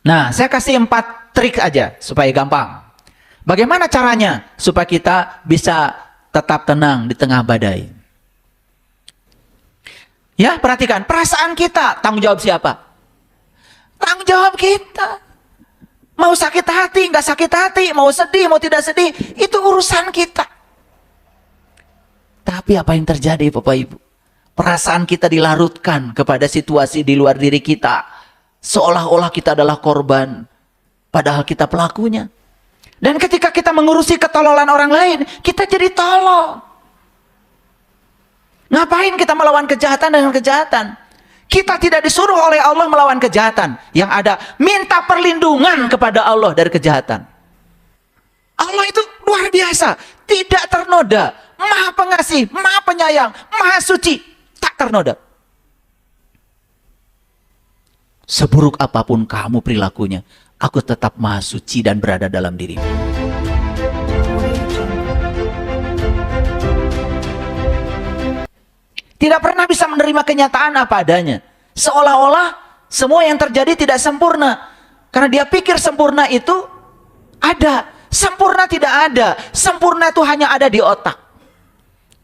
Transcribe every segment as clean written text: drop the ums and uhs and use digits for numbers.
Nah, saya kasih 4 trik aja supaya gampang. Bagaimana caranya supaya kita bisa tetap tenang di tengah badai? Ya, perhatikan, perasaan kita, tanggung jawab siapa? Tanggung jawab kita. Mau sakit hati, nggak sakit hati, mau sedih, mau tidak sedih, itu urusan kita. Tapi apa yang terjadi, Bapak Ibu? Perasaan kita dilarutkan kepada situasi di luar diri kita. Seolah-olah kita adalah korban, padahal kita pelakunya. Dan ketika kita mengurusi ketololan orang lain, kita jadi tolol. Ngapain kita melawan kejahatan dengan kejahatan? Kita tidak disuruh oleh Allah melawan kejahatan. Yang ada, minta perlindungan kepada Allah dari kejahatan. Allah itu luar biasa, tidak ternoda, maha pengasih, maha penyayang, maha suci, tak ternoda. Seburuk apapun kamu perilakunya, aku tetap maha suci dan berada dalam dirimu. Tidak pernah bisa menerima kenyataan apa adanya. Seolah-olah semua yang terjadi tidak sempurna. Karena dia pikir sempurna itu ada. Sempurna tidak ada. Sempurna itu hanya ada di otak.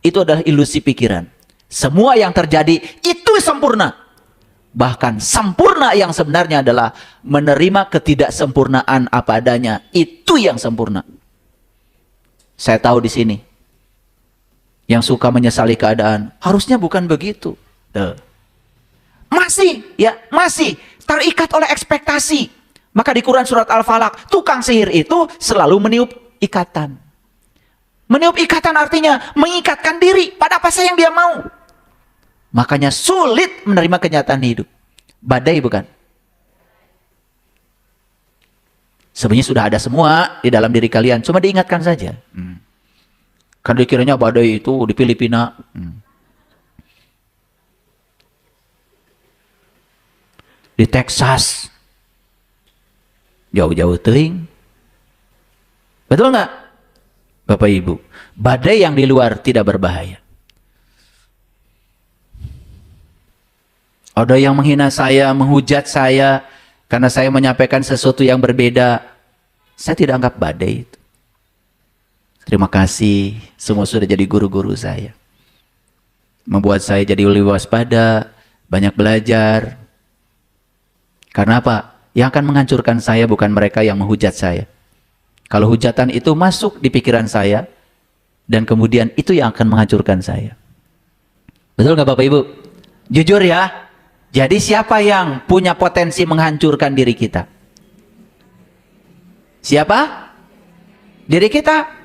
Itu adalah ilusi pikiran. Semua yang terjadi itu sempurna. Bahkan sempurna yang sebenarnya adalah menerima ketidaksempurnaan apa adanya. Itu yang sempurna. Saya tahu di sini yang suka menyesali keadaan, harusnya bukan begitu. Masih terikat oleh ekspektasi. Maka di Quran surat Al-Falaq, tukang sihir itu selalu meniup ikatan. Meniup ikatan artinya mengikatkan diri pada apa saja yang dia mau. Makanya sulit menerima kenyataan hidup. Badai bukan? Sebenarnya sudah ada semua di dalam diri kalian, cuma diingatkan saja. Kan dikiranya badai itu di Filipina. Di Texas. Jauh-jauh teuing. Betul nggak? Bapak Ibu, badai yang di luar tidak berbahaya. Ada yang menghina saya, menghujat saya, karena saya menyampaikan sesuatu yang berbeda. Saya tidak anggap badai itu. Terima kasih, semua sudah jadi guru-guru saya. Membuat saya jadi lebih waspada, banyak belajar. Karena apa? Yang akan menghancurkan saya bukan mereka yang menghujat saya. Kalau hujatan itu masuk di pikiran saya, dan kemudian itu yang akan menghancurkan saya. Betul nggak Bapak Ibu? Jujur ya. Jadi siapa yang punya potensi menghancurkan diri kita? Siapa? Diri kita.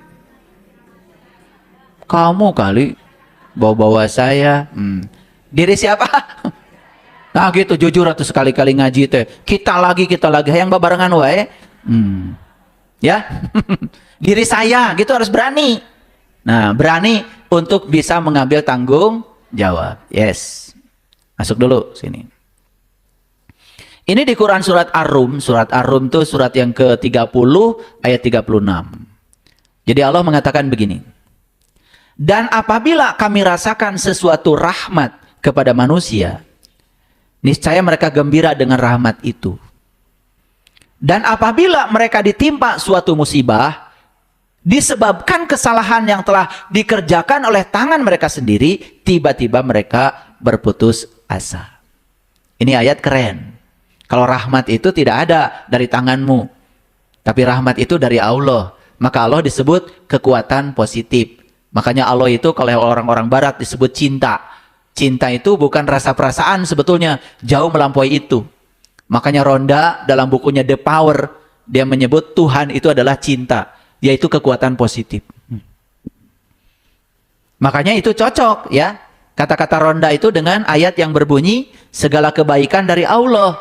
Kamu kali bawa-bawa saya. Diri siapa? Nah gitu, jujur atau sekali-kali ngaji teh. Kita lagi yang babarengan wae. Ya. Diri saya gitu harus berani. Nah, berani untuk bisa mengambil tanggung jawab. Yes. Masuk dulu sini. Ini di Quran surat Ar-Rum. Surat Ar-Rum itu surat yang ke-30 ayat 36. Jadi Allah mengatakan begini. Dan apabila kami rasakan sesuatu rahmat kepada manusia, niscaya mereka gembira dengan rahmat itu. Dan apabila mereka ditimpa suatu musibah, disebabkan kesalahan yang telah dikerjakan oleh tangan mereka sendiri, tiba-tiba mereka berputus asa. Ini ayat keren. Kalau rahmat itu tidak ada dari tanganmu, tapi rahmat itu dari Allah. Maka Allah disebut kekuatan positif. Makanya Allah itu kalau orang-orang barat disebut cinta. Cinta itu bukan rasa perasaan sebetulnya, jauh melampaui itu. Makanya Ronda dalam bukunya The Power, dia menyebut Tuhan itu adalah cinta, yaitu kekuatan positif. Makanya itu cocok ya. Kata-kata Ronda itu dengan ayat yang berbunyi, segala kebaikan dari Allah,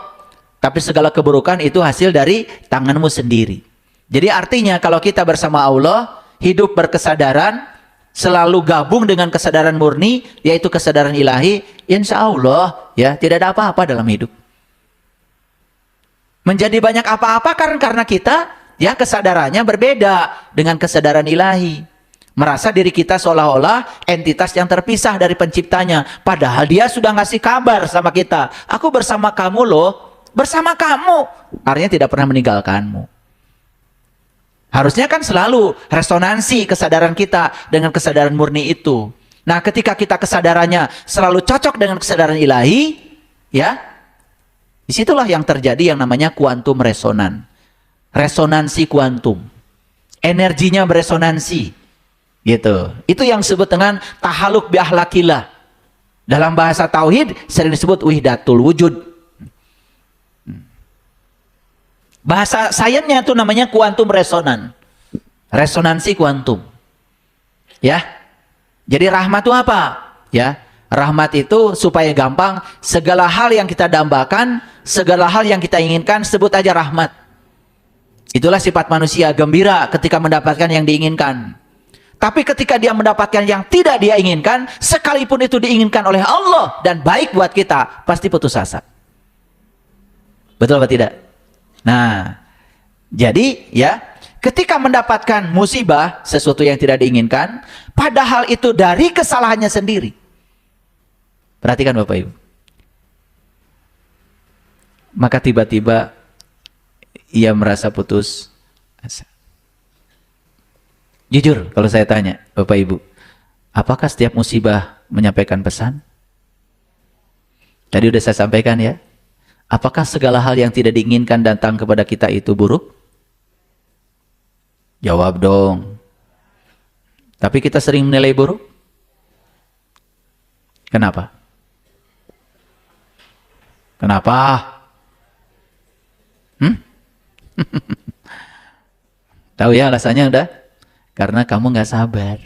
tapi segala keburukan itu hasil dari tanganmu sendiri. Jadi artinya kalau kita bersama Allah, hidup berkesadaran, selalu gabung dengan kesadaran murni, yaitu kesadaran ilahi, insya Allah ya tidak ada apa-apa dalam hidup. Menjadi banyak apa-apa karena kita ya kesadarannya berbeda dengan kesadaran ilahi. Merasa diri kita seolah-olah entitas yang terpisah dari penciptanya. Padahal dia sudah ngasih kabar sama kita. Aku bersama kamu loh. bersama kamu. Artinya tidak pernah meninggalkanmu. Harusnya kan selalu resonansi kesadaran kita dengan kesadaran murni itu. Nah, ketika kita kesadarannya selalu cocok dengan kesadaran ilahi, ya, disitulah yang terjadi yang namanya kuantum resonan. Resonansi kuantum. Energinya beresonansi. Gitu. Itu yang disebut dengan tahaluk bi ahlakillah. Dalam bahasa tauhid sering disebut wihdatul wujud. Bahasa sainsnya itu namanya kuantum resonan. Resonansi kuantum. Ya. Jadi rahmat itu apa? Ya. Rahmat itu supaya gampang, segala hal yang kita dambakan, segala hal yang kita inginkan, sebut aja rahmat. Itulah sifat manusia, gembira ketika mendapatkan yang diinginkan. Tapi ketika dia mendapatkan yang tidak dia inginkan, sekalipun itu diinginkan oleh Allah dan baik buat kita, pasti putus asa. Betul atau tidak? Nah, jadi ya, ketika mendapatkan musibah, sesuatu yang tidak diinginkan, padahal itu dari kesalahannya sendiri. Perhatikan Bapak Ibu. Maka tiba-tiba ia merasa putus asa. Jujur kalau saya tanya, Bapak Ibu, apakah setiap musibah menyampaikan pesan? Tadi udah saya sampaikan ya. Apakah segala hal yang tidak diinginkan datang kepada kita itu buruk? Jawab dong. Tapi kita sering menilai buruk. Kenapa? Kenapa? Tahu ya alasannya udah? Karena kamu nggak sabar.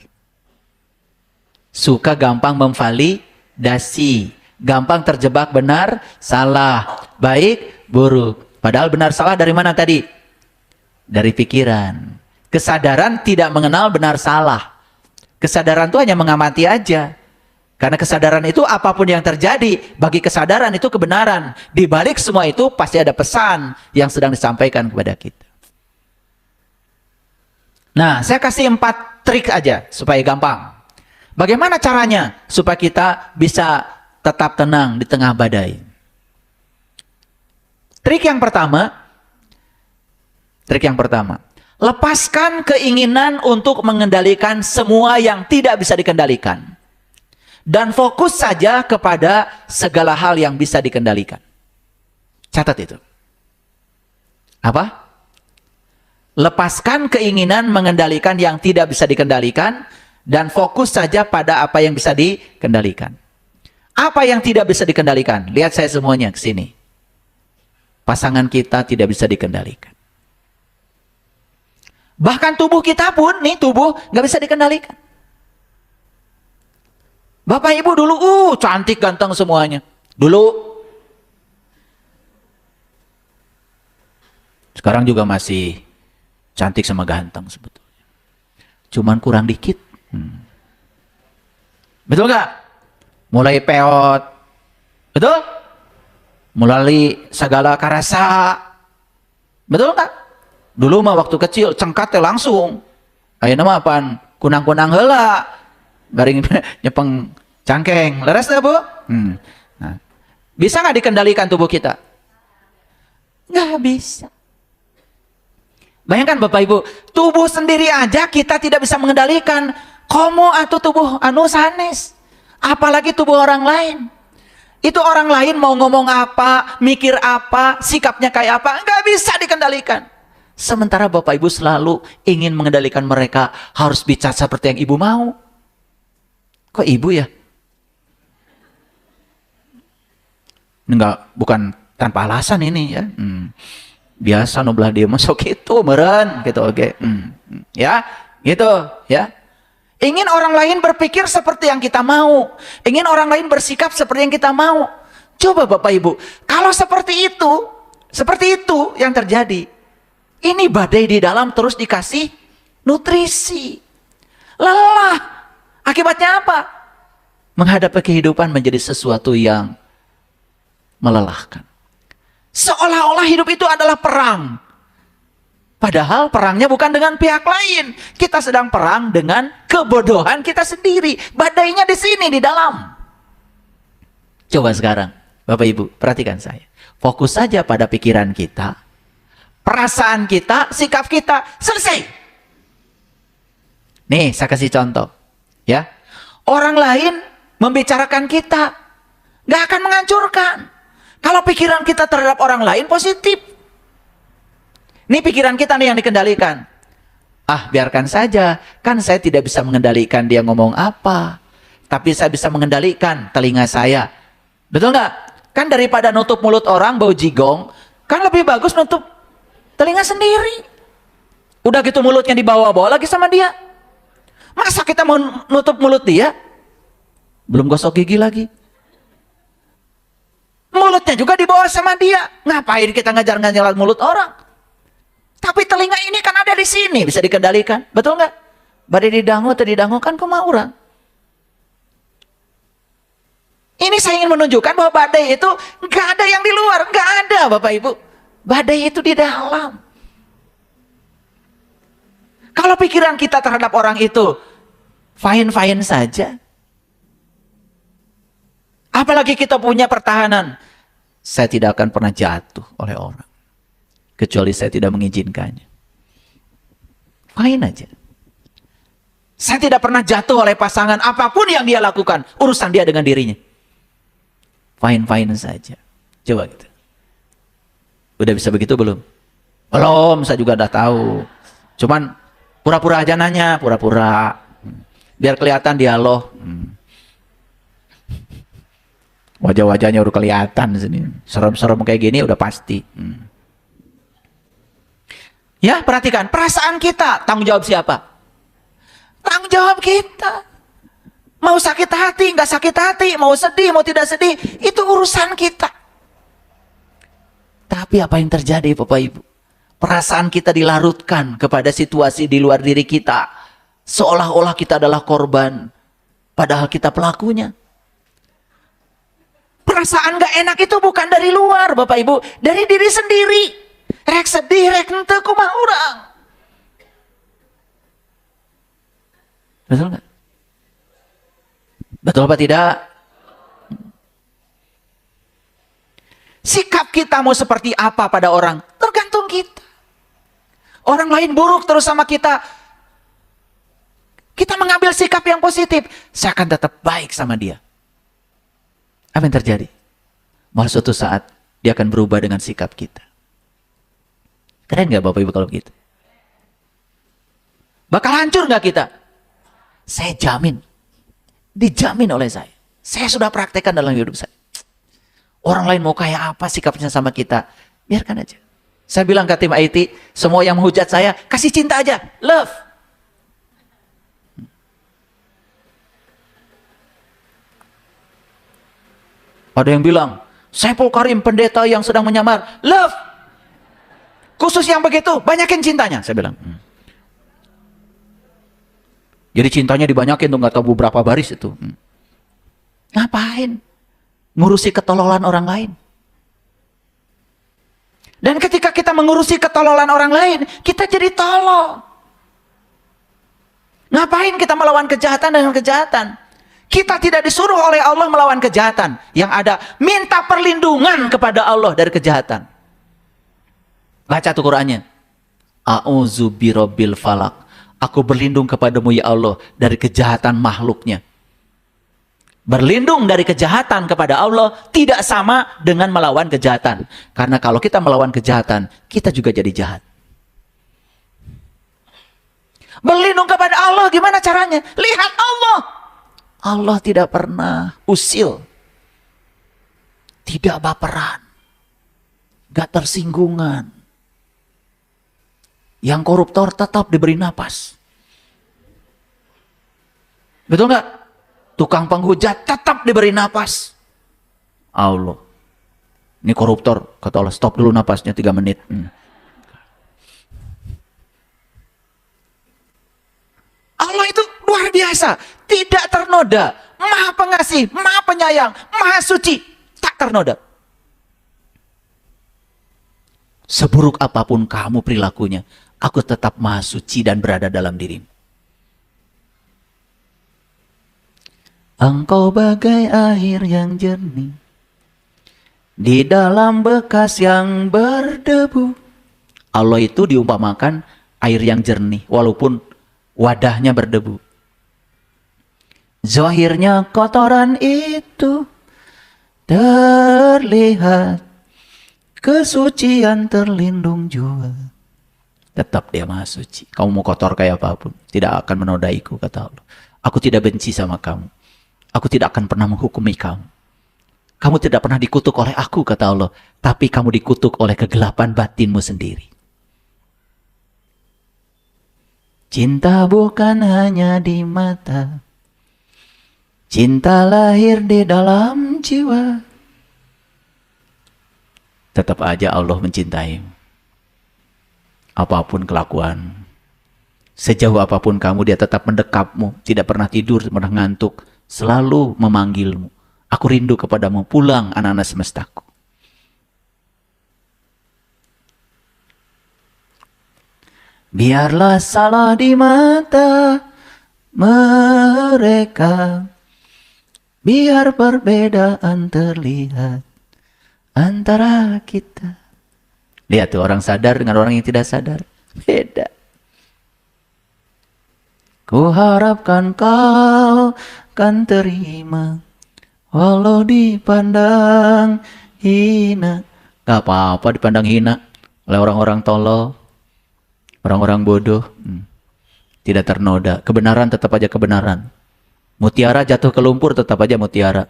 Suka gampang memvalidasi. Gampang terjebak benar, salah, baik, buruk. Padahal benar salah dari mana tadi? Dari pikiran. Kesadaran tidak mengenal benar salah. Kesadaran itu hanya mengamati aja. Karena kesadaran itu apapun yang terjadi, bagi kesadaran itu kebenaran. Di balik semua itu pasti ada pesan yang sedang disampaikan kepada kita. Nah, saya kasih 4 trik aja supaya gampang. Bagaimana caranya supaya kita bisa tetap tenang di tengah badai? Trik yang pertama, lepaskan keinginan untuk mengendalikan semua yang tidak bisa dikendalikan. Dan fokus saja kepada segala hal yang bisa dikendalikan. Catat itu. Apa? Lepaskan keinginan mengendalikan yang tidak bisa dikendalikan dan fokus saja pada apa yang bisa dikendalikan. Apa yang tidak bisa dikendalikan? Lihat saya semuanya ke sini. Pasangan kita tidak bisa dikendalikan. Bahkan tubuh kita pun, nih tubuh nggak bisa dikendalikan. Bapak Ibu dulu, cantik ganteng semuanya. Dulu. Sekarang juga masih cantik sama ganteng sebetulnya. Cuman kurang dikit. Betul nggak? Mulai peot, betul? Mulai segala karasa, betul nggak? Dulu mah waktu kecil cengkatnya langsung, ayo nama apaan? Kunang-kunang heula, garing nyepeng cangkeng, leres dah Bu? Nah, bisa nggak dikendalikan tubuh kita? Nggak bisa. Bayangkan Bapak Ibu, tubuh sendiri aja kita tidak bisa mengendalikan. Komo atau tubuh anu sanes. Apalagi tubuh orang lain. Itu orang lain mau ngomong apa, mikir apa, sikapnya kayak apa, nggak bisa dikendalikan. Sementara Bapak Ibu selalu ingin mengendalikan mereka, harus bicara seperti yang Ibu mau. Kok Ibu ya? Enggak, bukan tanpa alasan ini ya. Biasa noblah dia masuk itu meren gitu, oke. Ya, gitu ya. Ingin orang lain berpikir seperti yang kita mau. Ingin orang lain bersikap seperti yang kita mau. Coba Bapak Ibu, kalau seperti itu yang terjadi. Ini badai di dalam terus dikasih nutrisi. Lelah. Akibatnya apa? Menghadapi kehidupan menjadi sesuatu yang melelahkan. Seolah-olah hidup itu adalah perang. Padahal perangnya bukan dengan pihak lain. Kita sedang perang dengan kebodohan kita sendiri. Badainya di sini, di dalam. Coba sekarang, Bapak Ibu, perhatikan saya. Fokus saja pada pikiran kita, perasaan kita, sikap kita, selesai. Nih, saya kasih contoh. Ya, orang lain membicarakan kita, nggak akan menghancurkan. Kalau pikiran kita terhadap orang lain positif. Ini pikiran kita nih yang dikendalikan. Ah, biarkan saja. Kan saya tidak bisa mengendalikan dia ngomong apa. Tapi saya bisa mengendalikan telinga saya. Betul nggak? Kan daripada nutup mulut orang bau jigong, kan lebih bagus nutup telinga sendiri. Udah gitu mulutnya dibawa-bawa lagi sama dia. Masa kita mau nutup mulut dia? Belum gosok gigi lagi. Mulutnya juga dibawa sama dia. Ngapain kita ngajar-ngajar mulut orang? Tapi telinga ini kan ada di sini, bisa dikendalikan. Betul nggak? Badai didangu atau didangu kan kemauran. Ini saya ingin menunjukkan bahwa badai itu nggak ada yang di luar, nggak ada Bapak Ibu. Badai itu di dalam. Kalau pikiran kita terhadap orang itu fine-fine saja. Apalagi kita punya pertahanan. Saya tidak akan pernah jatuh oleh orang. Kecuali saya tidak mengizinkannya. Fine aja. Saya tidak pernah jatuh oleh pasangan. Apapun yang dia lakukan, urusan dia dengan dirinya. Fine-fine saja. Coba gitu. Udah bisa begitu belum? Belum, saya juga udah tahu. Cuman pura-pura aja nanya, pura-pura. Biar kelihatan dialog. Wajah-wajahnya udah kelihatan di sini. Serem-serem kayak gini udah pasti. Ya, perhatikan. Perasaan kita, tanggung jawab siapa? Tanggung jawab kita. Mau sakit hati, nggak sakit hati, mau sedih, mau tidak sedih, itu urusan kita. Tapi apa yang terjadi Bapak Ibu? Perasaan kita dilarutkan kepada situasi di luar diri kita. Seolah-olah kita adalah korban. Padahal kita pelakunya. Perasaan gak enak itu bukan dari luar Bapak Ibu. Dari diri sendiri. Rek sedih, rek ente kumaha urang. Betul nggak? Betul apa tidak? Sikap kita mau seperti apa pada orang? Tergantung kita. Orang lain buruk terus sama kita. Kita mengambil sikap yang positif. Saya akan tetap baik sama dia. Apa yang terjadi? Malah suatu saat dia akan berubah dengan sikap kita. Keren gak Bapak Ibu kalau begitu? Bakal hancur gak kita? Saya jamin. Dijamin oleh saya. Saya sudah praktekkan dalam hidup saya. Orang lain mau kayak apa sikapnya sama kita, biarkan aja. Saya bilang ke tim IT, semua yang menghujat saya, kasih cinta aja, love. Ada yang bilang, Saiful Karim pendeta yang sedang menyamar, love. Khusus yang begitu, banyakin cintanya, saya bilang. Jadi cintanya dibanyakin tuh, nggak tahu berapa baris itu. Ngapain? Ngurusi ketololan orang lain. Dan ketika kita mengurusi ketololan orang lain, kita jadi tolol. Ngapain kita melawan kejahatan dengan kejahatan? Kita tidak disuruh oleh Allah melawan kejahatan. Yang ada, minta perlindungan kepada Allah dari kejahatan. Baca tuh Qur'annya. A'udzu birabbil falaq. Aku berlindung kepadamu ya Allah dari kejahatan makhluknya. Berlindung dari kejahatan kepada Allah tidak sama dengan melawan kejahatan. Karena kalau kita melawan kejahatan, kita juga jadi jahat. Berlindung kepada Allah gimana caranya? Lihat Allah. Allah tidak pernah usil. Tidak baperan. Gak tersinggungan. Yang koruptor tetap diberi napas. Betul nggak? Tukang penghujat tetap diberi napas. Allah. Ini koruptor. Kata Allah, stop dulu napasnya 3 menit. Allah itu luar biasa. Tidak ternoda. Maha pengasih, maha penyayang, maha suci. Tak ternoda. Seburuk apapun kamu perilakunya, aku tetap maha suci dan berada dalam dirimu. Engkau bagai air yang jernih di dalam bekas yang berdebu. Allah itu diumpamakan air yang jernih, walaupun wadahnya berdebu. Zahirnya kotoran itu terlihat, kesucian terlindung jua. Tetap dia maha suci. Kamu mau kotor kayak apapun, tidak akan menodaiku, kata Allah. Aku tidak benci sama kamu. Aku tidak akan pernah menghukumi kamu. Kamu tidak pernah dikutuk oleh aku, kata Allah. Tapi kamu dikutuk oleh kegelapan batinmu sendiri. Cinta bukan hanya di mata. Cinta lahir di dalam jiwa. Tetap aja Allah mencintaimu. Apapun kelakuan, sejauh apapun kamu, dia tetap mendekapmu. Tidak pernah tidur, pernah ngantuk. Selalu memanggilmu. Aku rindu kepadamu, pulang anak-anak semestaku. Biarlah salah di mata mereka, biar perbedaan terlihat antara kita. Lihat tuh, orang sadar dengan orang yang tidak sadar. Beda. Ku harapkan kau kan terima, walau dipandang hina. Gak apa-apa dipandang hina oleh orang-orang tolol, orang-orang bodoh. Tidak ternoda. Kebenaran tetap aja kebenaran. Mutiara jatuh ke lumpur tetap aja mutiara.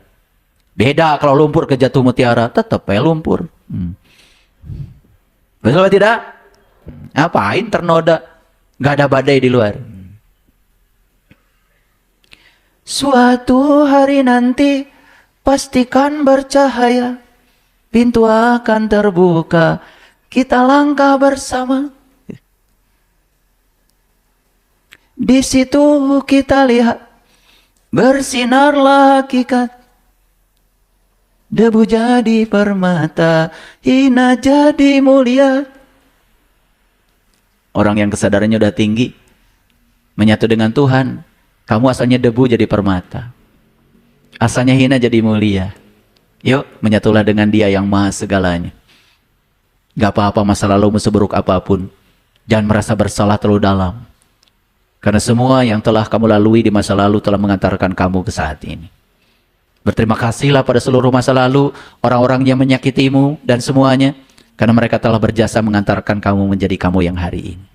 Beda kalau lumpur ke jatuh mutiara, tetap ya lumpur. Betul atau tidak? Ngapain ternoda? Gak ada badai di luar. Suatu hari nanti pastikan bercahaya, pintu akan terbuka, kita langkah bersama. Di situ kita lihat bersinarlah hakikat. Debu jadi permata, hina jadi mulia. Orang yang kesadarannya udah tinggi, menyatu dengan Tuhan. Kamu asalnya debu jadi permata, asalnya hina jadi mulia. Yuk, menyatulah dengan Dia yang maha segalanya. Gak apa-apa masa lalumu seburuk apapun. Jangan merasa bersalah terlalu dalam. Karena semua yang telah kamu lalui di masa lalu telah mengantarkan kamu ke saat ini. Berterima kasihlah pada seluruh masa lalu, orang-orang yang menyakitimu dan semuanya, karena mereka telah berjasa mengantarkan kamu menjadi kamu yang hari ini.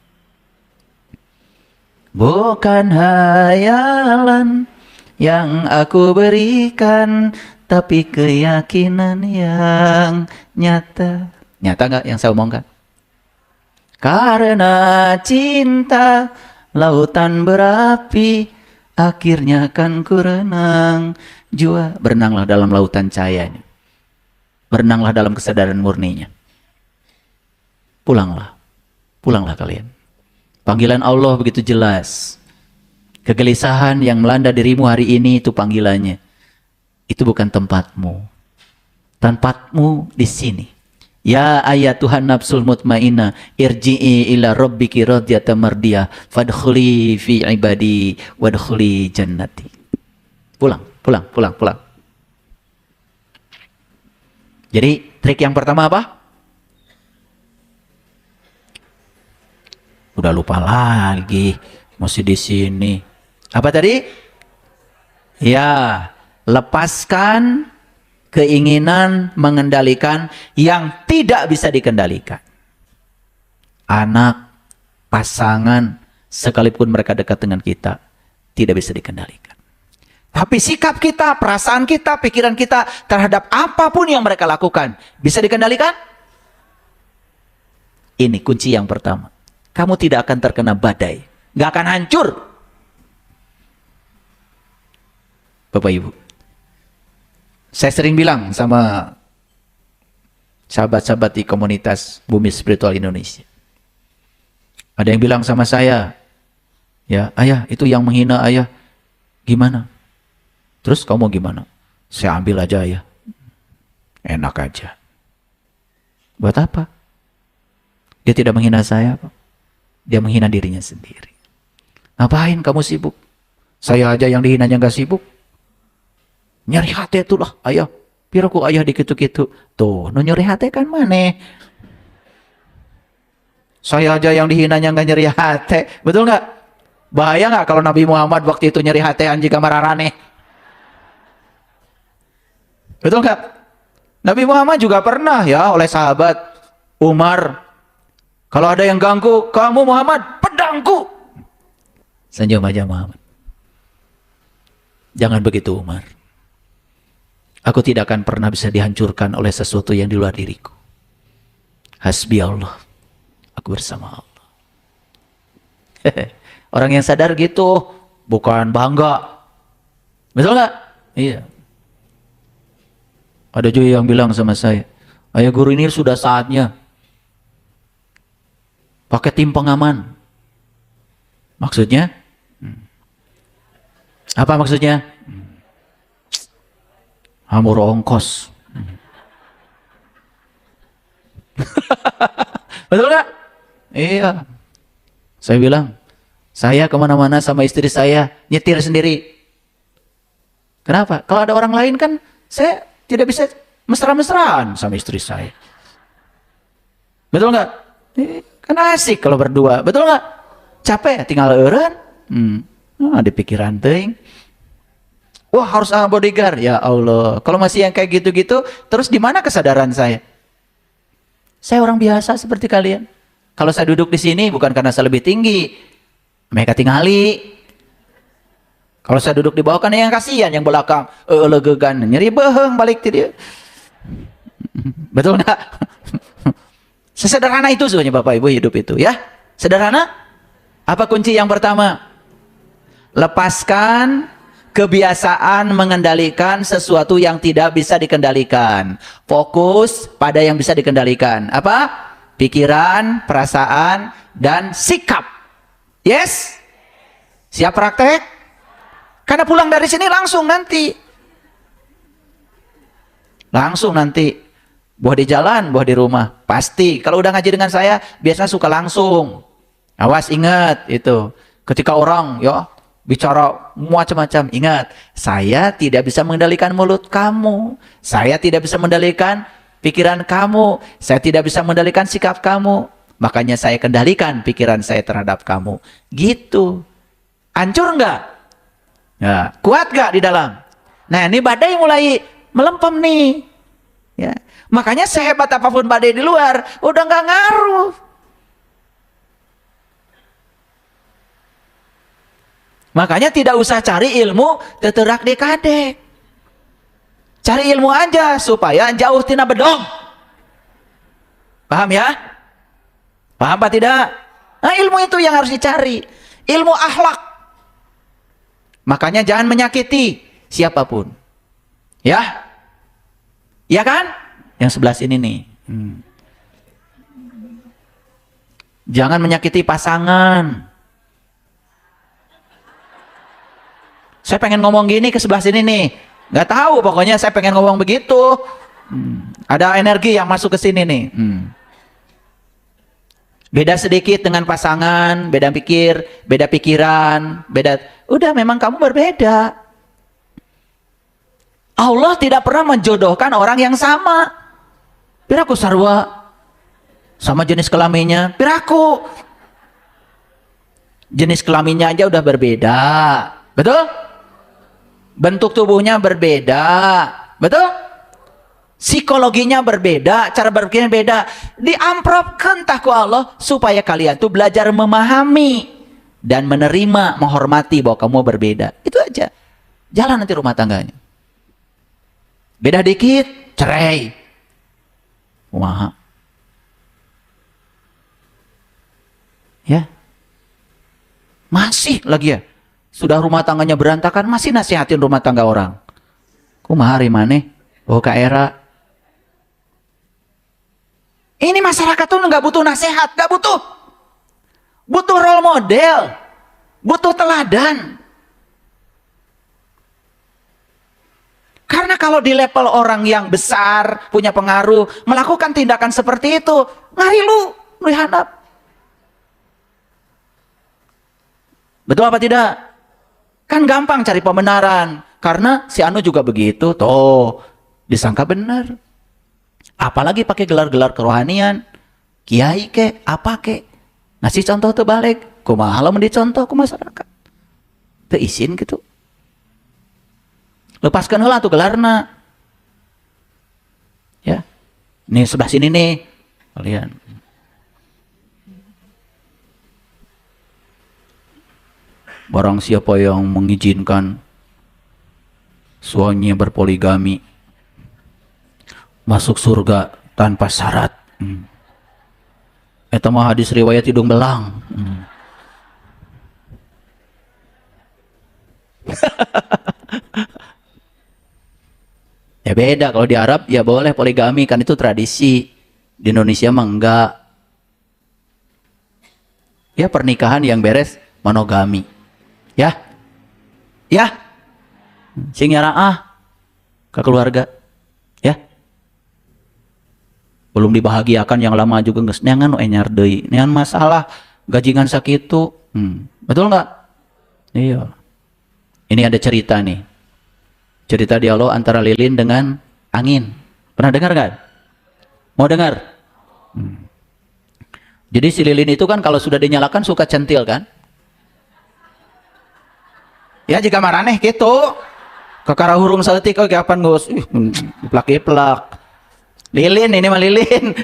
Bukan hayalan yang aku berikan, tapi keyakinan yang nyata. Nyata nggak yang saya omongkan? Karena cinta lautan berapi, akhirnya kan ku renang jua. Berenanglah dalam lautan cahayanya. Berenanglah dalam kesadaran murninya. Pulanglah. Pulanglah kalian. Panggilan Allah begitu jelas. Kegelisahan yang melanda dirimu hari ini itu panggilannya. Itu bukan tempatmu. Tempatmu di sini. Ya ayatuhan nafsul mutmainah, irji'i ila rabbiki radiyatan mardiyah, fadkhuli fi ibadi wadkhuli jannati. Pulang, pulang, pulang, pulang. Jadi trik yang pertama apa? Udah lupa lagi, masih di sini. Apa tadi? Ya, lepaskan keinginan mengendalikan yang tidak bisa dikendalikan. Anak, pasangan, sekalipun mereka dekat dengan kita, tidak bisa dikendalikan. Tapi sikap kita, perasaan kita, pikiran kita terhadap apapun yang mereka lakukan, bisa dikendalikan? Ini kunci yang pertama. Kamu tidak akan terkena badai. Gak akan hancur. Bapak Ibu. Saya sering bilang sama sahabat-sahabat di komunitas Bumi Spiritual Indonesia. Ada yang bilang sama saya, ya ayah itu yang menghina ayah. Gimana? Terus kamu gimana? Saya ambil aja ayah. Enak aja. Buat apa? Dia tidak menghina saya, Pak. Dia menghina dirinya sendiri. Ngapain kamu sibuk? Saya aja yang dihinanya gak sibuk. Nyari hati itulah, ayah. Piro ku ayah dikitu-kitu. Tuh, nu nyeri hati kan maneh. Saya aja yang dihinanya nggak nyeri hati. Betul nggak? Bahaya nggak kalau Nabi Muhammad waktu itu nyeri hati anji kamararane? Betul nggak? Nabi Muhammad juga pernah ya oleh sahabat Umar. Kalau ada yang ganggu, kamu Muhammad, pedangku. Senyum aja Muhammad. Jangan begitu Umar. Aku tidak akan pernah bisa dihancurkan oleh sesuatu yang di luar diriku. Hasbi Allah. Aku bersama Allah. Orang yang sadar gitu, bukan bangga. Betul nggak? Iya. Ada juga yang bilang sama saya, ayah guru ini sudah saatnya pakai tim pengaman. Maksudnya? Apa maksudnya? Hamur ongkos. Betul nggak? Iya. Saya bilang, saya kemana-mana sama istri saya nyetir sendiri. Kenapa? Kalau ada orang lain kan saya tidak bisa mesra-mesraan sama istri saya. Betul nggak? Kan asik kalau berdua. Betul nggak? Capek tinggal eureun. Di pikiran teuing. Wah, harus ada bodyguard. Ya Allah. Kalau masih yang kayak gitu-gitu, terus di mana kesadaran saya? Saya orang biasa seperti kalian. Kalau saya duduk di sini bukan karena saya lebih tinggi. Mereka tingali. Kalau saya duduk di bawah kan yang kasihan yang belakang legegan nyeri beheng balik ti dia. Betul enggak? Sesederhana itu sebenarnya Bapak Ibu hidup itu ya. Sederhana? Apa kunci yang pertama? Lepaskan kebiasaan mengendalikan sesuatu yang tidak bisa dikendalikan. Fokus pada yang bisa dikendalikan. Apa? Pikiran, perasaan, dan sikap. Yes? Siap praktek? Karena pulang dari sini langsung nanti. Langsung nanti. Buah di jalan, buah di rumah. Pasti. Kalau udah ngaji dengan saya, biasanya suka langsung. Awas, ingat itu. Ketika orang ya bicara macam-macam, ingat. Saya tidak bisa mengendalikan mulut kamu. Saya tidak bisa mengendalikan pikiran kamu. Saya tidak bisa mengendalikan sikap kamu. Makanya saya kendalikan pikiran saya terhadap kamu. Gitu. Hancur enggak? Ya, kuat gak di dalam? Nah, ini badai mulai melempem nih. Ya. Makanya sehebat apapun badai di luar, udah gak ngaruh. Makanya tidak usah cari ilmu teterak dekadek. Cari ilmu aja supaya jauh tina bedong. Paham ya? Paham apa tidak? Nah, ilmu itu yang harus dicari. Ilmu akhlak. Makanya jangan menyakiti siapapun. Ya? Ya kan? Yang sebelah sini nih. Jangan menyakiti pasangan. Saya pengen ngomong gini ke sebelah sini nih. Nggak tahu, pokoknya saya pengen ngomong begitu. Ada energi yang masuk ke sini nih. Beda sedikit dengan pasangan, beda pikir, beda pikiran, beda. Udah, memang kamu berbeda. Allah tidak pernah menjodohkan orang yang sama. Piraku sarwa sama jenis kelaminnya, piraku. Jenis kelaminnya aja udah berbeda. Betul? Bentuk tubuhnya berbeda. Betul? Psikologinya berbeda, cara berpikirnya beda. Diampropkan ku Allah supaya kalian tuh belajar memahami dan menerima, menghormati bahwa kamu berbeda. Itu aja. Jalan nanti rumah tangganya. Beda dikit, cerai. Wah. Ya. Masih lagi ya. Sudah rumah tangganya berantakan, masih nasihatin rumah tangga orang. Kumaha hari maneh? Oh, ka era. Ini masyarakat tuh nggak butuh nasihat, nggak butuh. Butuh role model, butuh teladan. Karena kalau di level orang yang besar, punya pengaruh, melakukan tindakan seperti itu, ngari lu hadap. Betul apa tidak? Kan gampang cari pembenaran. Karena si Anu juga begitu, tuh. disangka benar. Apalagi pakai gelar-gelar kerohanian, kiai ke, apa ke, ngasih contoh terbalik, kumaha lamun dicontoh ku masyarakat. Teu izin gitu. Lepaskan heula tuh gelarna. Ya. Nih sebelah sini nih. Kalian. Barang siapa yang mengizinkan suaminya berpoligami masuk surga tanpa syarat. Eta mah hadis riwayat hidung belang. Ya beda, kalau di Arab ya boleh poligami, kan itu tradisi. Di Indonesia mah enggak. Ya pernikahan yang beres monogami. Ya. Ya. Sing nyaraah ke keluarga. Ya. Belum dibahagiakan yang lama juga geus neangan anyar deui. Neangan masalah gajingan sakitu. Betul enggak? Iya. Ini ada cerita nih. Cerita dialog antara lilin dengan angin. Pernah dengar nggak? Mau dengar? Jadi si lilin itu kan kalau sudah dinyalakan suka centil kan? Ya jika maraneh gitu. Kakara hurung saeutik oge apan geus plak-plak. Lilin ini mah lilin.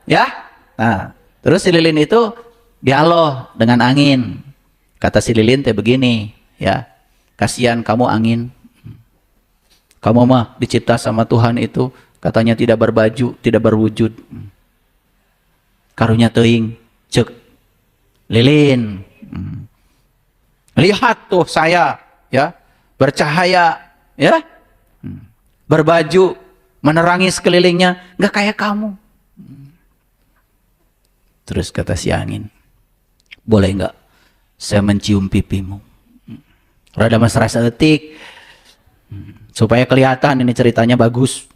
Ya? Nah, terus si lilin itu dialog dengan angin. Kata si lilin teh begini, ya. Kasihan kamu angin. Kamu mah dicipta sama Tuhan itu katanya tidak berbaju, tidak berwujud. Karunya teuing, cek lilin. Lihat tuh saya, ya, bercahaya, ya, berbaju, menerangi sekelilingnya, nggak kayak kamu. Terus kata si angin, boleh nggak saya mencium pipimu? Rada mesra seetik. Supaya kelihatan ini ceritanya bagus.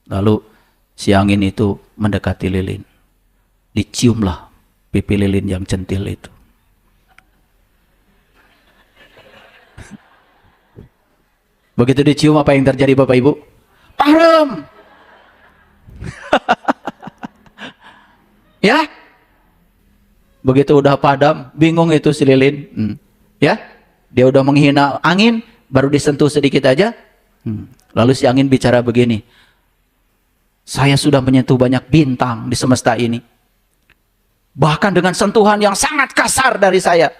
Lalu si angin itu mendekati lilin. Diciumlah pipi lilin yang centil itu. Begitu dicium apa yang terjadi Bapak Ibu? Parem. Ya. Begitu udah padam, bingung itu si lilin. Ya. Dia udah menghina angin. Baru disentuh sedikit aja, lalu si angin bicara begini, saya sudah menyentuh banyak bintang di semesta ini, bahkan dengan sentuhan yang sangat kasar dari saya,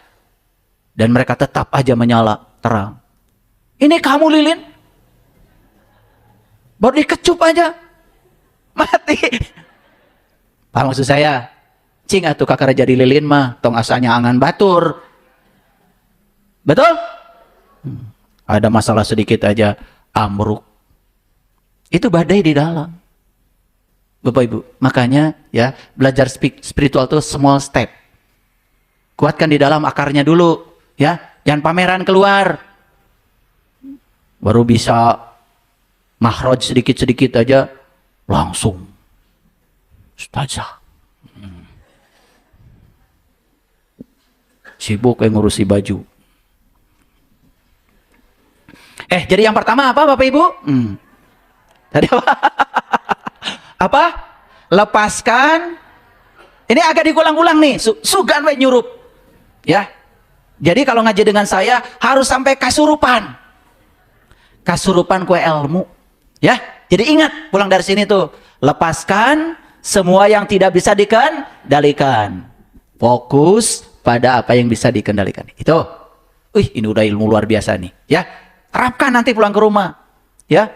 dan mereka tetap aja menyala terang. Ini kamu lilin, baru dikecup aja, mati. Paham maksud saya? Cing atuh kakara jadi lilin mah, tong asalnya angan batur. Betul? Ada masalah sedikit aja amruk. Itu badai di dalam. Bapak Ibu, makanya ya belajar spiritual itu small step. Kuatkan di dalam akarnya dulu, ya. Jangan pameran keluar. Baru bisa mahraj sedikit-sedikit aja langsung ustazah. Sibuk yang ngurusi baju. Jadi yang pertama apa Bapak Ibu? Tadi apa? Apa? Lepaskan. Ini agak diulang-ulang nih. Sugan we nyurup. Ya. Jadi kalau ngaji dengan saya harus sampai kasurupan. Kasurupan kue ilmu. Ya. Jadi ingat pulang dari sini tuh. Lepaskan semua yang tidak bisa dikendalikan. Fokus pada apa yang bisa dikendalikan. Itu. Ini udah ilmu luar biasa nih. Ya. Terapkan nanti pulang ke rumah, ya.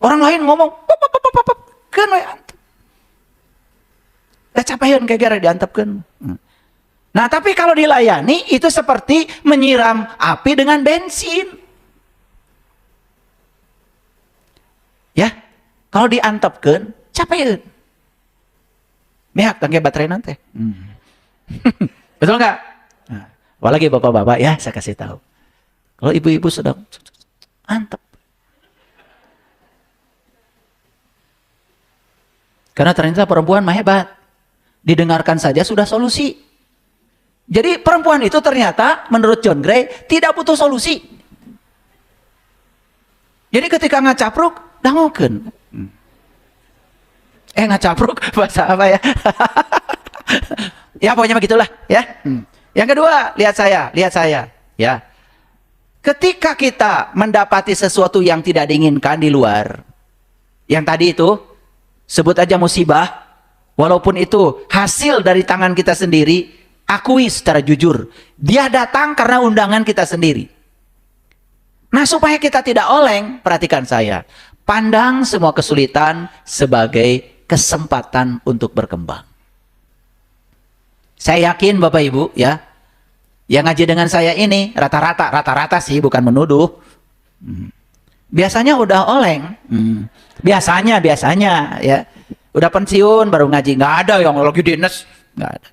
Orang lain ngomong, kan we antep. Capaian kayak gara diantepkan. Nah, tapi kalau dilayani itu seperti menyiram api dengan bensin. Ya, kalau diantepkan, capaian. Mehak tangke baterai nanti. Betul nggak? Nah, apalagi bapak-bapak ya, saya kasih tahu. Kalau ibu-ibu sedang antep. Karena ternyata perempuan mah hebat. Didengarkan saja sudah solusi. Jadi perempuan itu ternyata menurut John Gray tidak butuh solusi. Jadi ketika ngacapruk dangukeun. Ngacapruk bahasa apa ya? Ya pokoknya begitulah ya. Yang kedua, lihat saya ya. Ketika kita mendapati sesuatu yang tidak diinginkan di luar, yang tadi itu sebut aja musibah, walaupun itu hasil dari tangan kita sendiri, akui secara jujur, dia datang karena undangan kita sendiri. Nah, supaya kita tidak oleng, perhatikan saya, pandang semua kesulitan sebagai kesempatan untuk berkembang. Saya yakin Bapak Ibu ya, yang ngaji dengan saya ini rata-rata sih, bukan menuduh. Biasanya udah oleng. Biasanya ya. Udah pensiun baru ngaji, nggak ada yang lagi dinas, nggak ada.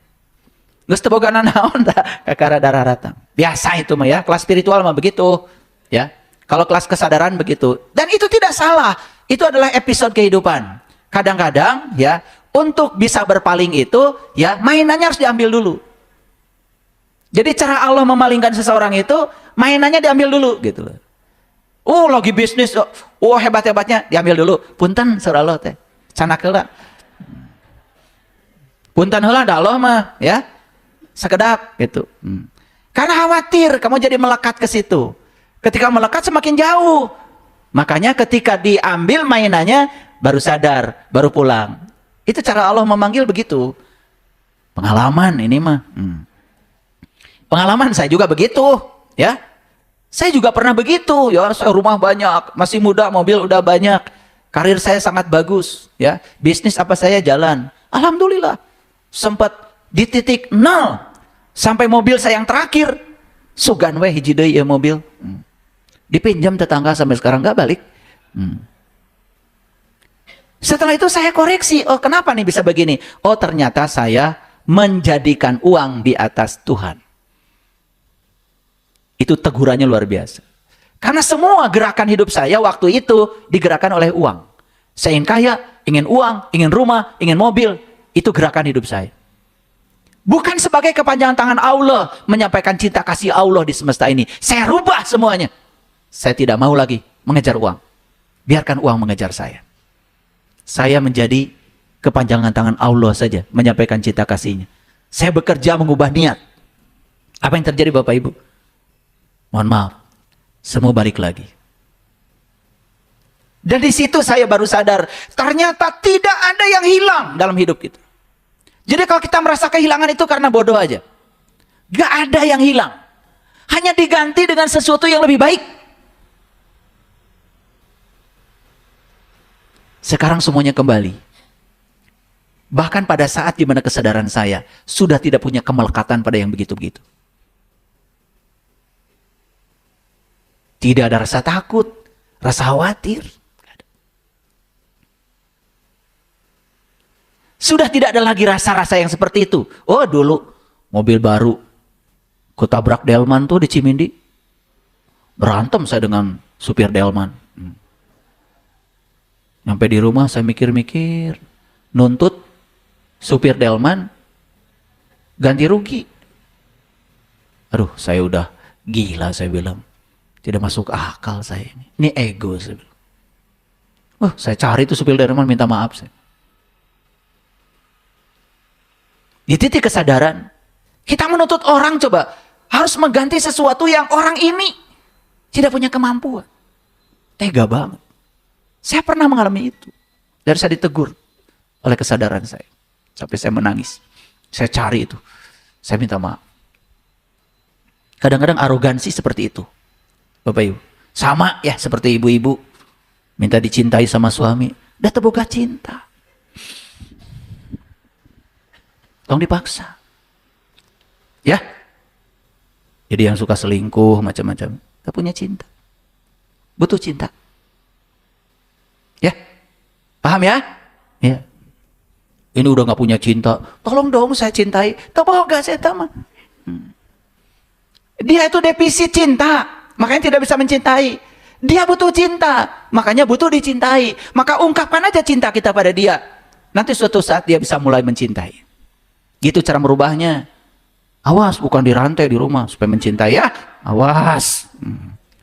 Geus teu boga nanaon kakara darah-rata. Biasa itu mah ya, kelas spiritual mah begitu ya. Kalau kelas kesadaran begitu. Dan itu tidak salah. Itu adalah episode kehidupan. Kadang-kadang ya, untuk bisa berpaling itu ya mainannya harus diambil dulu. Jadi cara Allah memalingkan seseorang itu mainannya diambil dulu gitu loh. Lagi bisnis, hebat-hebatnya diambil dulu. Punten surah Allah teh. Canak heula. Punten heula da Allah mah ya. Sekedap gitu. Karena khawatir kamu jadi melekat ke situ. Ketika melekat semakin jauh. Makanya ketika diambil mainannya baru sadar, baru pulang. Itu cara Allah memanggil begitu. Pengalaman ini mah. Pengalaman saya juga begitu, ya. Saya juga pernah begitu, ya. Saya rumah banyak, masih muda, mobil udah banyak. Karir saya sangat bagus, ya. Bisnis apa saya jalan. Alhamdulillah. Sempat di titik 0 sampai mobil saya yang terakhir. Sugan we hiji deui ya mobil. Dipinjam tetangga sampai sekarang nggak balik. Setelah itu saya koreksi, kenapa nih bisa begini? Ternyata saya menjadikan uang di atas Tuhan. Itu tegurannya luar biasa. Karena semua gerakan hidup saya waktu itu digerakkan oleh uang. Saya ingin kaya, ingin uang, ingin rumah, ingin mobil. Itu gerakan hidup saya. Bukan sebagai kepanjangan tangan Allah menyampaikan cinta kasih Allah di semesta ini. Saya rubah semuanya. Saya tidak mau lagi mengejar uang. Biarkan uang mengejar saya. Saya menjadi kepanjangan tangan Allah saja menyampaikan cinta kasihnya. Saya bekerja mengubah niat. Apa yang terjadi Bapak Ibu? Mohon maaf, semua balik lagi. Dan di situ saya baru sadar, ternyata tidak ada yang hilang dalam hidup kita. Jadi kalau kita merasa kehilangan itu karena bodoh aja. Gak ada yang hilang. Hanya diganti dengan sesuatu yang lebih baik. Sekarang semuanya kembali. Bahkan pada saat di mana kesadaran saya sudah tidak punya kemelekatan pada yang begitu-begitu. Tidak ada rasa takut, rasa khawatir. Sudah tidak ada lagi rasa-rasa yang seperti itu. Dulu mobil baru, kutabrak delman tuh di Cimindi. Berantem saya dengan supir delman. Sampai di rumah saya mikir-mikir, nuntut supir delman ganti rugi. Aduh, saya udah gila saya bilang. Tidak masuk akal saya ini. Ini ego saya bilang. Saya cari tuh supir delman minta maaf saya. Di titik kesadaran, kita menuntut orang coba harus mengganti sesuatu yang orang ini tidak punya kemampuan. Tega banget. Saya pernah mengalami itu. Dan saya ditegur oleh kesadaran saya. Sampai saya menangis. Saya cari itu. Saya minta maaf. Kadang-kadang arogansi seperti itu. Bapak Ibu. Sama ya seperti ibu-ibu. Minta dicintai sama suami. Udah terbuka cinta. Tong dipaksa. Ya. Jadi yang suka selingkuh macam-macam. Gak punya cinta. Butuh cinta. Ya. Paham ya? Ya. Ini udah gak punya cinta. Tolong dong saya cintai. Tahu gak saya tahu. Dia itu defisit cinta. Makanya tidak bisa mencintai. Dia butuh cinta. Makanya butuh dicintai. Maka ungkapkan aja cinta kita pada dia. Nanti suatu saat dia bisa mulai mencintai. Gitu cara merubahnya. Awas, bukan dirantai di rumah supaya mencintai ya. Awas.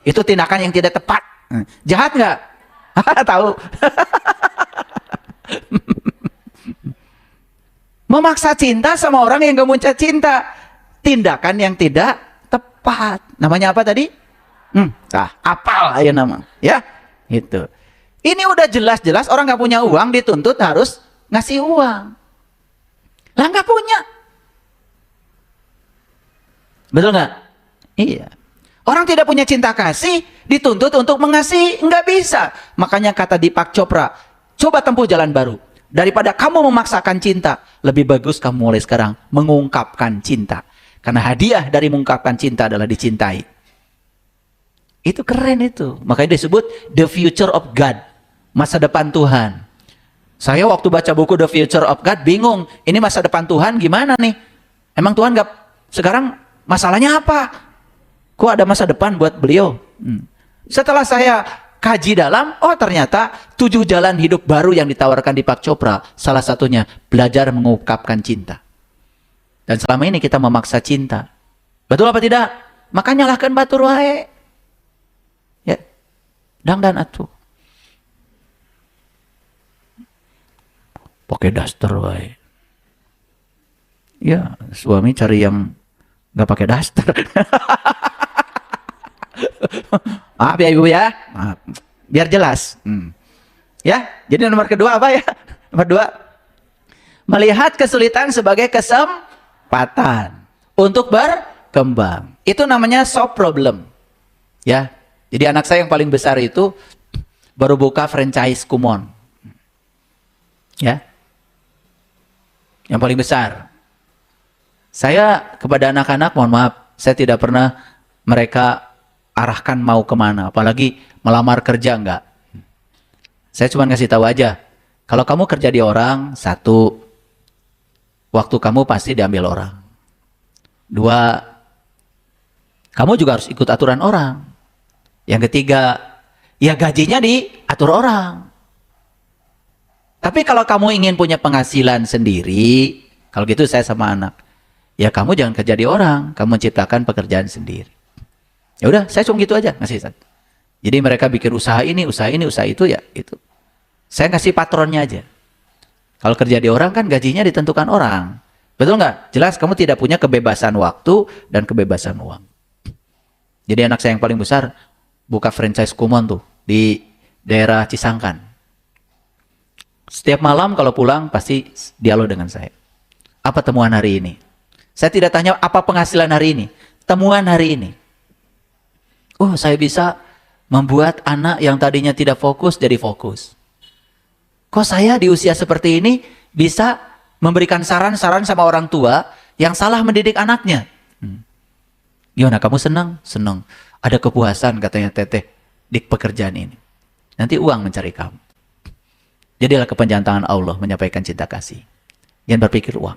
Itu tindakan yang tidak tepat. Jahat nggak? Tahu. Memaksa cinta sama orang yang gak mau cinta. Tindakan yang tidak tepat. Namanya apa tadi? Apal aja nama. Ya, itu. Ini udah jelas-jelas orang gak punya uang dituntut harus ngasih uang. Lah gak punya. Betul nggak? Iya. Orang tidak punya cinta kasih dituntut untuk mengasihi, nggak bisa. Makanya kata Deepak Chopra, coba tempuh jalan baru. Daripada kamu memaksakan cinta, lebih bagus kamu mulai sekarang mengungkapkan cinta. Karena hadiah dari mengungkapkan cinta adalah dicintai. Itu keren itu. Makanya disebut the future of God. Masa depan Tuhan. Saya waktu baca buku The Future of God bingung. Ini masa depan Tuhan gimana nih? Emang Tuhan nggak sekarang masalahnya apa? Kok ada masa depan buat beliau? Setelah saya kaji dalam, oh ternyata 7 jalan hidup baru yang ditawarkan di Deepak Chopra. Salah satunya, belajar mengungkapkan cinta. Dan selama ini kita memaksa cinta. Betul apa tidak? Maka nyalahkan batur wae. Ya. Dangdan atuh. Pakai daster wae. Ya, suami cari yang nggak pakai daster. Maaf ya ibu ya, maaf. Biar jelas. Ya, jadi nomor kedua apa ya? Nomor 2, melihat kesulitan sebagai kesempatan untuk berkembang. Itu namanya soft problem. Ya, jadi anak saya yang paling besar itu baru buka franchise Kumon. Ya, yang paling besar. Saya kepada anak-anak, mohon maaf, saya tidak pernah mereka arahkan mau kemana, apalagi melamar kerja, enggak. Saya cuma ngasih tahu aja, kalau kamu kerja di orang, 1, waktu kamu pasti diambil orang. 2, kamu juga harus ikut aturan orang. Yang ketiga, ya gajinya diatur orang. Tapi kalau kamu ingin punya penghasilan sendiri, kalau gitu saya sama anak, ya kamu jangan kerja di orang, kamu menciptakan pekerjaan sendiri. Ya udah, saya cuma gitu aja ngasih satu. Jadi mereka bikin usaha ini, usaha itu ya itu. Saya ngasih patronnya aja. Kalau kerja di orang kan gajinya ditentukan orang. Betul nggak? Jelas kamu tidak punya kebebasan waktu dan kebebasan uang. Jadi anak saya yang paling besar buka franchise Kumon tuh di daerah Cisangkan. Setiap malam kalau pulang pasti dialog dengan saya. Apa temuan hari ini? Saya tidak tanya apa penghasilan hari ini. Temuan hari ini. Oh, saya bisa membuat anak yang tadinya tidak fokus jadi fokus. Kok saya di usia seperti ini bisa memberikan saran-saran sama orang tua yang salah mendidik anaknya? Gimana, kamu senang? Senang. Ada kepuasan katanya teteh di pekerjaan ini. Nanti uang mencari kamu. Jadilah kepanjangan tangan Allah menyampaikan cinta kasih. Jangan berpikir uang.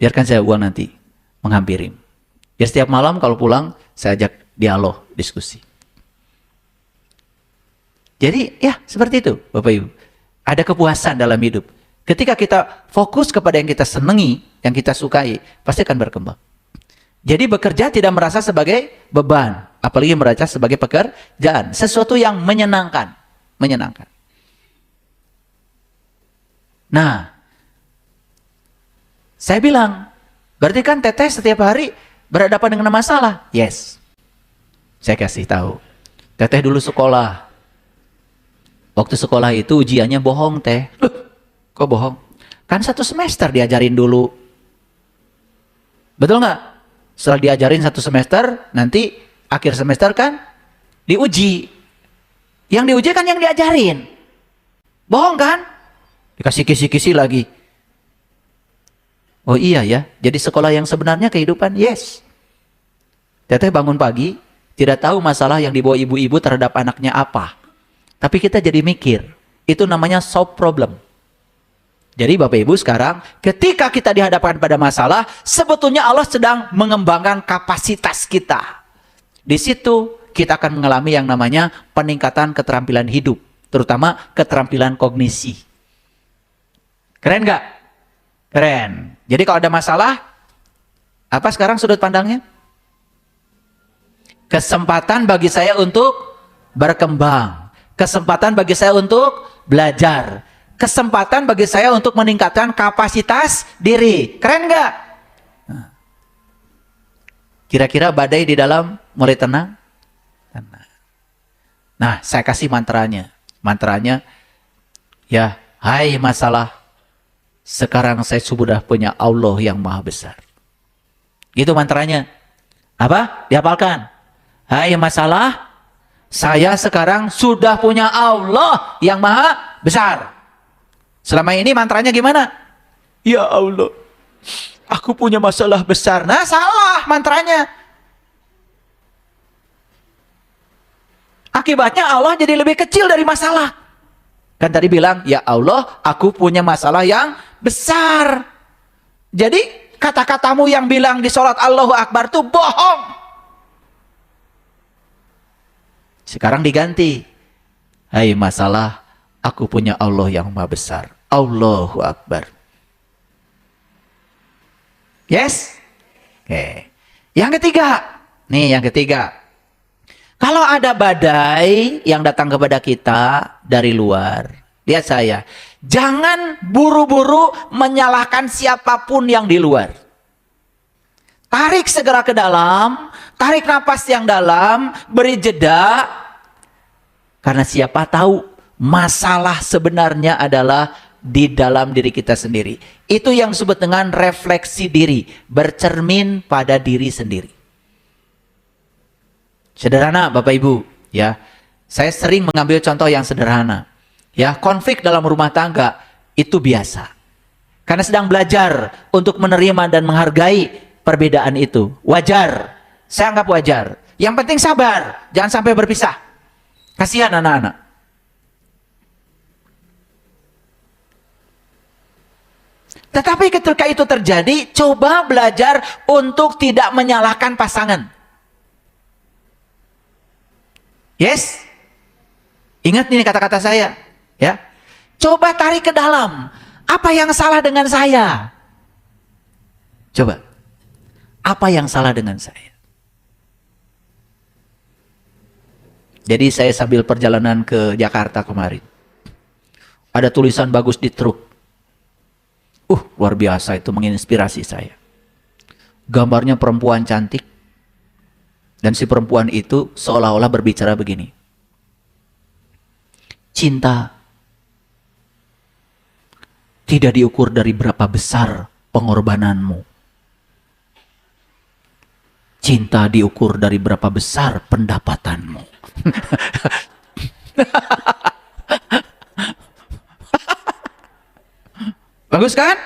Biarkan saya uang nanti menghampiri. Ya setiap malam kalau pulang saya ajak dialog, diskusi. Jadi ya seperti itu Bapak Ibu. Ada kepuasan dalam hidup. Ketika kita fokus kepada yang kita senangi, yang kita sukai, pasti akan berkembang. Jadi bekerja tidak merasa sebagai beban, apalagi merasa sebagai pekerjaan, sesuatu yang menyenangkan, menyenangkan. Nah, saya bilang, berarti kan teteh setiap hari berhadapan dengan masalah. Yes. Saya kasih tahu. Teteh dulu sekolah. Waktu sekolah itu ujiannya bohong, teh. Kok bohong? Kan 1 semester diajarin dulu. Betul nggak? Setelah diajarin 1 semester, nanti akhir semester kan diuji. Yang diuji kan yang diajarin. Bohong kan? Dikasih kisi-kisi lagi. Oh iya ya, jadi sekolah yang sebenarnya kehidupan, yes. Teteh bangun pagi, tidak tahu masalah yang dibawa ibu-ibu terhadap anaknya apa. Tapi kita jadi mikir, itu namanya soft problem. Jadi Bapak Ibu sekarang, ketika kita dihadapkan pada masalah, sebetulnya Allah sedang mengembangkan kapasitas kita. Di situ kita akan mengalami yang namanya peningkatan keterampilan hidup, terutama keterampilan kognisi. Keren nggak? Keren. Jadi kalau ada masalah, apa sekarang sudut pandangnya? Kesempatan bagi saya untuk berkembang. Kesempatan bagi saya untuk belajar. Kesempatan bagi saya untuk meningkatkan kapasitas diri. Keren nggak? Kira-kira badai di dalam mulai tenang? Tenang. Nah, saya kasih mantranya. Mantranya, ya, hai masalah, sekarang saya sudah punya Allah yang maha besar. Gitu mantranya. Apa? Dihafalkan. Hai masalah, saya sekarang sudah punya Allah yang maha besar. Selama ini mantranya gimana? Ya Allah, aku punya masalah besar. Nah, salah mantranya. Akibatnya Allah jadi lebih kecil dari masalah. Kan tadi bilang, ya Allah, aku punya masalah yang besar. Jadi, kata-katamu yang bilang di sholat Allahu Akbar itu bohong. Sekarang diganti. Hai masalah, aku punya Allah yang maha besar. Allahu Akbar. Yes? Oke. Yang ketiga. Nih yang ketiga. Kalau ada badai yang datang kepada kita dari luar. Lihat saya. Jangan buru-buru menyalahkan siapapun yang di luar. Tarik segera ke dalam. Tarik napas yang dalam. Beri jeda. Karena siapa tahu masalah sebenarnya adalah di dalam diri kita sendiri. Itu yang disebut dengan refleksi diri, bercermin pada diri sendiri. Sederhana Bapak Ibu, ya. Saya sering mengambil contoh yang sederhana. Ya, konflik dalam rumah tangga itu biasa. Karena sedang belajar untuk menerima dan menghargai perbedaan itu. Wajar. Saya anggap wajar. Yang penting sabar, jangan sampai berpisah. Kasihan anak-anak. Tetapi ketika itu terjadi, coba belajar untuk tidak menyalahkan pasangan. Yes? Ingat ini kata-kata saya. Ya. Coba tarik ke dalam. Apa yang salah dengan saya? Coba. Apa yang salah dengan saya? Jadi saya sambil perjalanan ke Jakarta kemarin. Ada tulisan bagus di truk. Luar biasa, itu menginspirasi saya. Gambarnya perempuan cantik. Dan si perempuan itu seolah-olah berbicara begini. Cinta tidak diukur dari berapa besar pengorbananmu. Cinta diukur dari berapa besar pendapatanmu. Bagus kan?